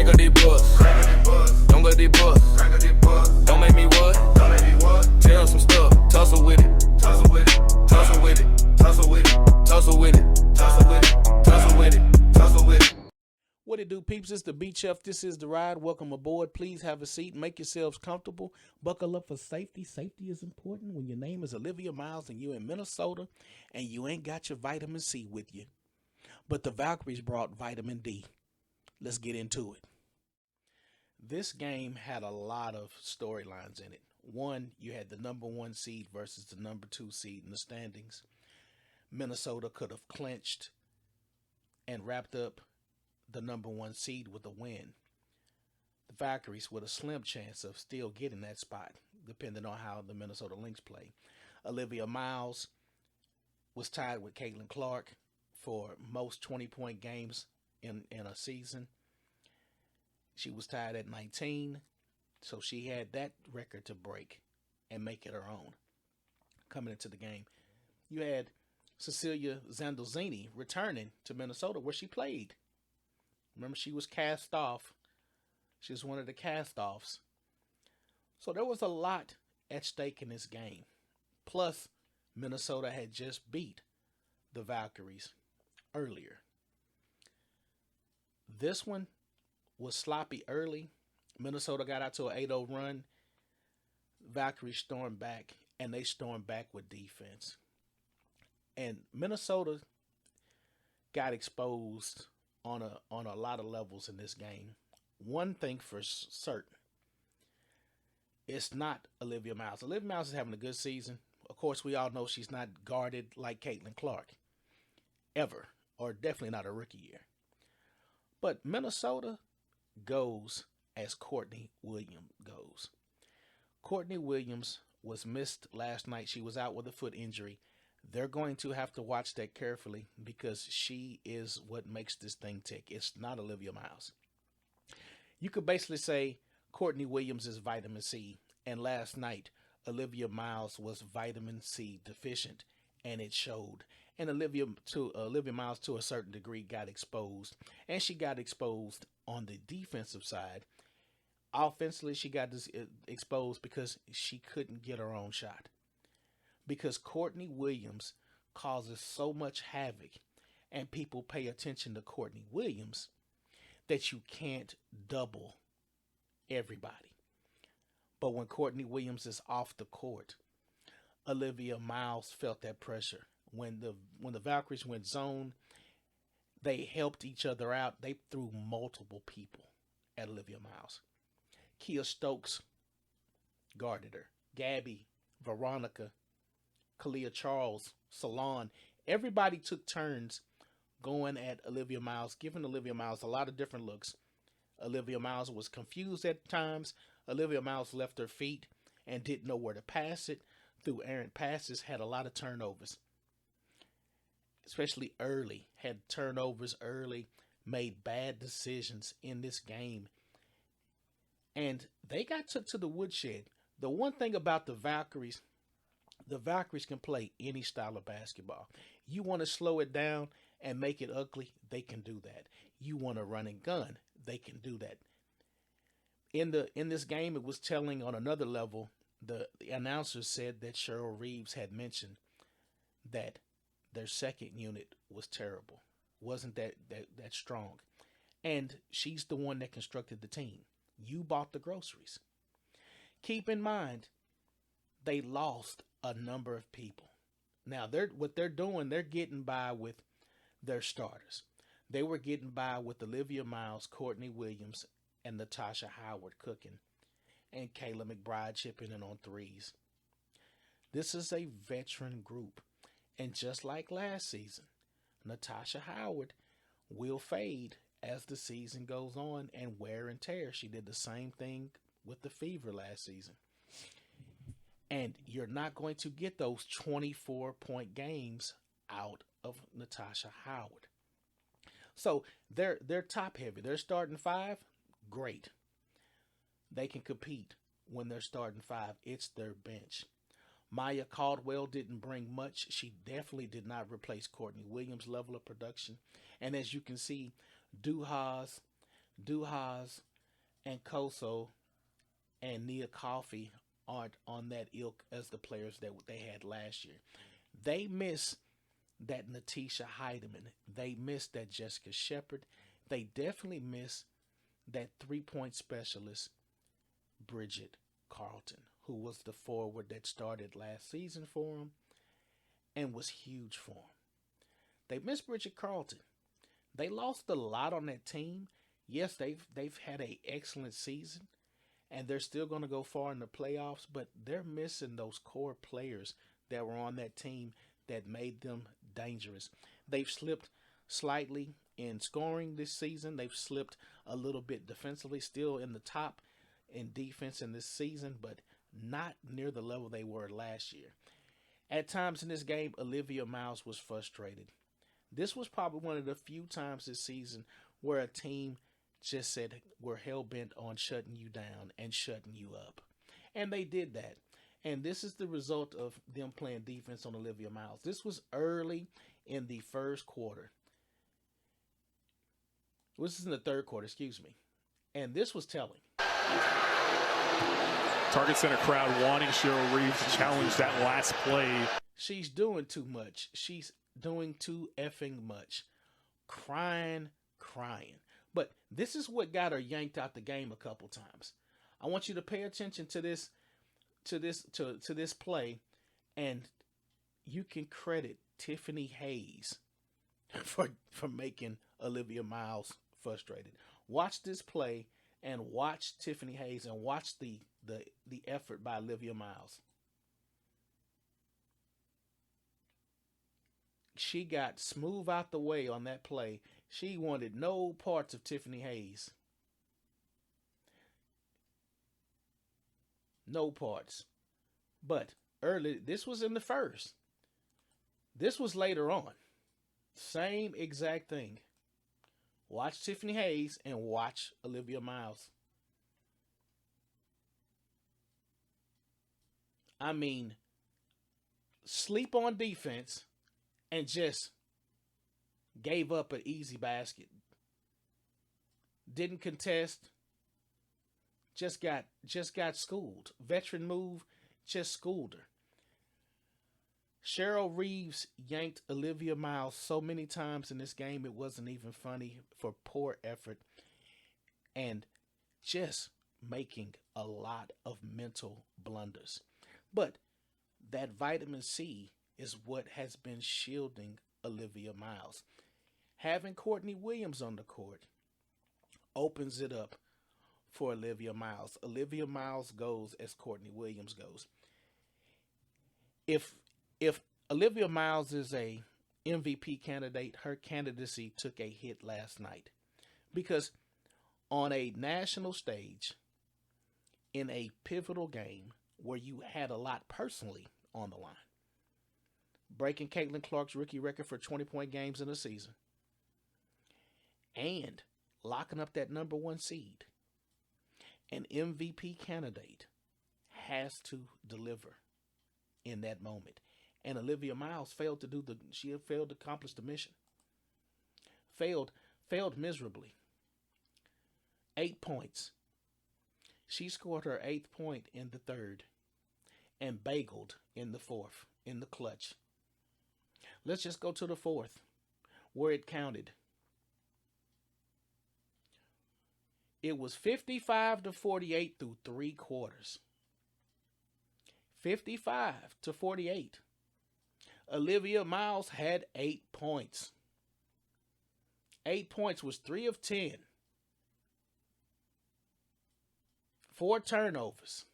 Crack up these books. Don't go these books. Don't make me what? Tell some stuff. Tussle with it. Tussle with it. Tussle with it. Tussle with it. Tussle with it. Tussle with it. Tussle with it. Tussle with it. What it do, peeps? It's the Beach Chef. This is the ride. Welcome aboard. Please have a seat. Make yourselves comfortable. Buckle up for safety. Safety is important when your name is Olivia Miles and you're in Minnesota and you ain't got your vitamin C with you. But the Valkyries brought vitamin D. Let's get into it. This game had a lot of storylines in it. One, you had the number 1 seed versus the number 2 seed in the standings. Minnesota could have clinched and wrapped up the number 1 seed with a win. The Valkyries with a slim chance of still getting that spot, depending on how the Minnesota Lynx play. Olivia Miles was tied with Caitlin Clark for most 20-point games in a season. She was tied at 19, so she had that record to break and make it her own. Coming into the game, you had Cecilia Zandolzini returning to Minnesota, where she played. Remember, she was cast off. She was one of the cast-offs. So there was a lot at stake in this game. Plus, Minnesota had just beat the Valkyries earlier. This one was sloppy early. Minnesota got out to an 8-0 run. Valkyries stormed back, and they stormed back with defense. And Minnesota got exposed on a lot of levels in this game. One thing for certain, it's not Olivia Miles. Olivia Miles is having a good season. Of course, we all know she's not guarded like Caitlin Clark ever, or definitely not a rookie year. But Minnesota goes as Courtney Williams goes. Courtney Williams was missed last night. She was out with a foot injury. They're going to have to watch that carefully because she is what makes this thing tick. It's not Olivia Miles. You could basically say Courtney Williams is vitamin C, and last night Olivia Miles was vitamin C deficient, and it showed. And Olivia Miles to a certain degree got exposed, and she got exposed on the defensive side. Offensively, she got exposed because she couldn't get her own shot. Because Courtney Williams causes so much havoc and people pay attention to Courtney Williams that you can't double everybody. But when Courtney Williams is off the court, Olivia Miles felt that pressure. When the Valkyries went zone, they helped each other out. They threw multiple people at Olivia Miles. Kia Stokes guarded her. Gabby, Veronica, Kalia Charles, Salon, everybody took turns going at Olivia Miles, giving Olivia Miles a lot of different looks. Olivia Miles was confused at times. Olivia Miles left her feet and didn't know where to pass it. Threw errant passes, had a lot of turnovers. Especially early, had turnovers early, made bad decisions in this game. And they got took to the woodshed. The one thing about the Valkyries can play any style of basketball. You want to slow it down and make it ugly, they can do that. You want to run and gun, they can do that. In this game, it was telling on another level. The announcer said that Cheryl Reeves had mentioned that their second unit was terrible. Wasn't that strong. And she's the one that constructed the team. You bought the groceries. Keep in mind, they lost a number of people. Now, what they're doing, they're getting by with their starters. They were getting by with Olivia Miles, Courtney Williams, and Natasha Howard cooking, and Kayla McBride chipping in on threes. This is a veteran group, and just like last season, Natasha Howard will fade as the season goes on and wear and tear. She did the same thing with the Fever last season. And you're not going to get those 24-point games out of Natasha Howard. So they're top heavy. They're starting 5, great. They can compete when they're starting 5. It's their bench. Maya Caldwell didn't bring much. She definitely did not replace Courtney Williams' level of production. And as you can see, Duhas, Duhas and Koso and Nia Coffey aren't on that ilk as the players that they had last year. They miss that Natisha Heidemann. They miss that Jessica Shepard. They definitely miss that 3 point specialist, Bridget Carlton, who was the forward that started last season for them and was huge for them. They miss Bridget Carlton. They lost a lot on that team. Yes, they've had an excellent season, and they're still going to go far in the playoffs, but they're missing those core players that were on that team that made them dangerous. They've slipped slightly in scoring this season. They've slipped a little bit defensively, still in the top in defense in this season, but not near the level they were last year. At times in this game, Olivia Miles was frustrated. This was probably one of the few times this season where a team just said we're hell bent on shutting you down and shutting you up. And they did that. And this is the result of them playing defense on Olivia Miles. This was early in the first quarter. This is in the third quarter, excuse me. And this was telling. Target Center crowd wanting Cheryl Reeves to challenge that last play. She's doing too much. She's doing too effing much. Crying. But this is what got her yanked out the game a couple times. I want you to pay attention to this play, and you can credit Tiffany Hayes for making Olivia Miles frustrated. Watch this play and watch Tiffany Hayes and watch the effort by Olivia Miles. She got smooth out the way on that play. She wanted no parts of Tiffany Hayes. No parts. But early, this was in the first. This was later on. Same exact thing. Watch Tiffany Hayes and watch Olivia Miles. I mean, sleep on defense and just gave up an easy basket. Didn't contest. Just got schooled. Veteran move, just schooled her. Cheryl Reeves yanked Olivia Miles so many times in this game it wasn't even funny for poor effort and just making a lot of mental blunders. But that vitamin C is what has been shielding Olivia Miles. Having Courtney Williams on the court opens it up for Olivia Miles. Olivia Miles goes as Courtney Williams goes. If Olivia Miles is a MVP candidate, her candidacy took a hit last night. Because on a national stage, in a pivotal game where you had a lot personally on the line, breaking Caitlin Clark's rookie record for 20-point games in a season, and locking up that number one seed, an MVP candidate has to deliver in that moment. And Olivia Miles failed to accomplish the mission. Failed miserably. 8 points. She scored her 8th point in the third and bageled in the fourth, in the clutch. Let's just go to the fourth, where it counted. It was 55-48 through 3 quarters. 55-48. Olivia Miles had 8 points. 8 points was 3 of 10. 4 turnovers.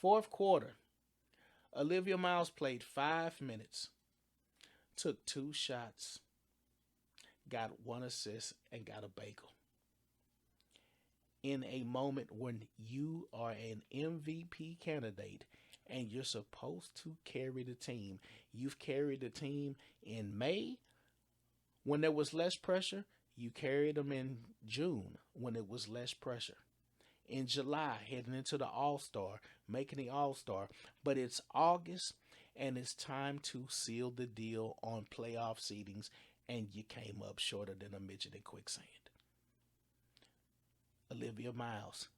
Fourth quarter, Olivia Miles played 5 minutes, took 2 shots, got 1 assist, and got a bagel. In a moment when you are an MVP candidate and you're supposed to carry the team. You've carried the team in May when there was less pressure. You carried them in June when it was less pressure. In July, heading into the All-Star, making the All-Star. But it's August, and it's time to seal the deal on playoff seedings, and you came up shorter than a midget in quicksand. Olivia Miles,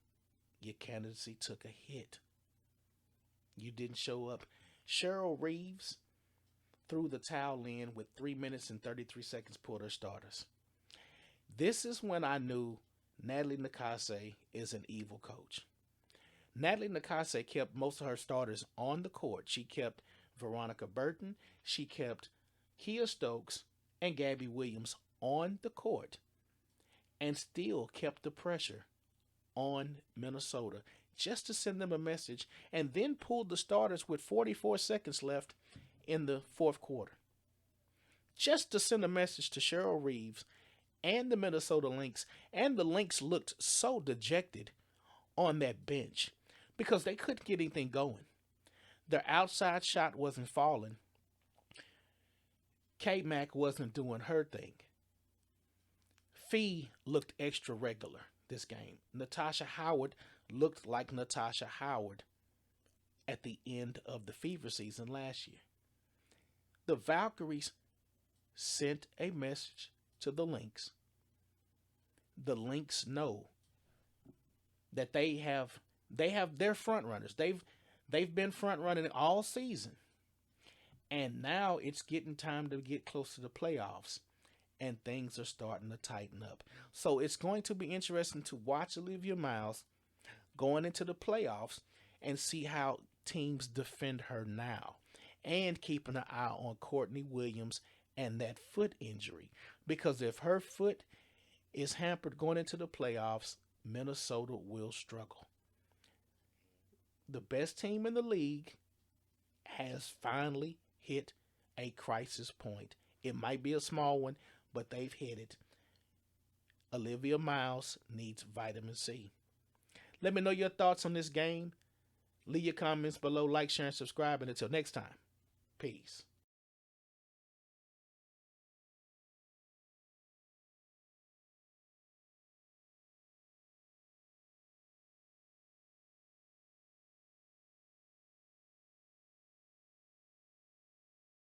your candidacy took a hit. You didn't show up. Cheryl Reeves threw the towel in with 3 minutes and 33 seconds, pulled her starters. This is when I knew Natalie Nakase is an evil coach. Natalie Nakase kept most of her starters on the court. She kept Veronica Burton, she kept Kia Stokes, and Gabby Williams on the court, and still kept the pressure on Minnesota just to send them a message, and then pulled the starters with 44 seconds left in the fourth quarter. Just to send a message to Cheryl Reeves and the Minnesota Lynx, and the Lynx looked so dejected on that bench because they couldn't get anything going. Their outside shot wasn't falling. K-Mac wasn't doing her thing. Fee looked extra regular this game. Natasha Howard looked like Natasha Howard at the end of the Fever season last year. The Valkyries sent a message to the Lynx. The Lynx know that they have their front runners. They've been front running all season. And now it's getting time to get close to the playoffs, and things are starting to tighten up. So it's going to be interesting to watch Olivia Miles going into the playoffs and see how teams defend her now, and keeping an eye on Courtney Williams and that foot injury. Because if her foot is hampered going into the playoffs, Minnesota will struggle. The best team in the league has finally hit a crisis point. It might be a small one, but they've hit it. Olivia Miles needs vitamin C. Let me know your thoughts on this game. Leave your comments below, like, share, and subscribe. And until next time, peace.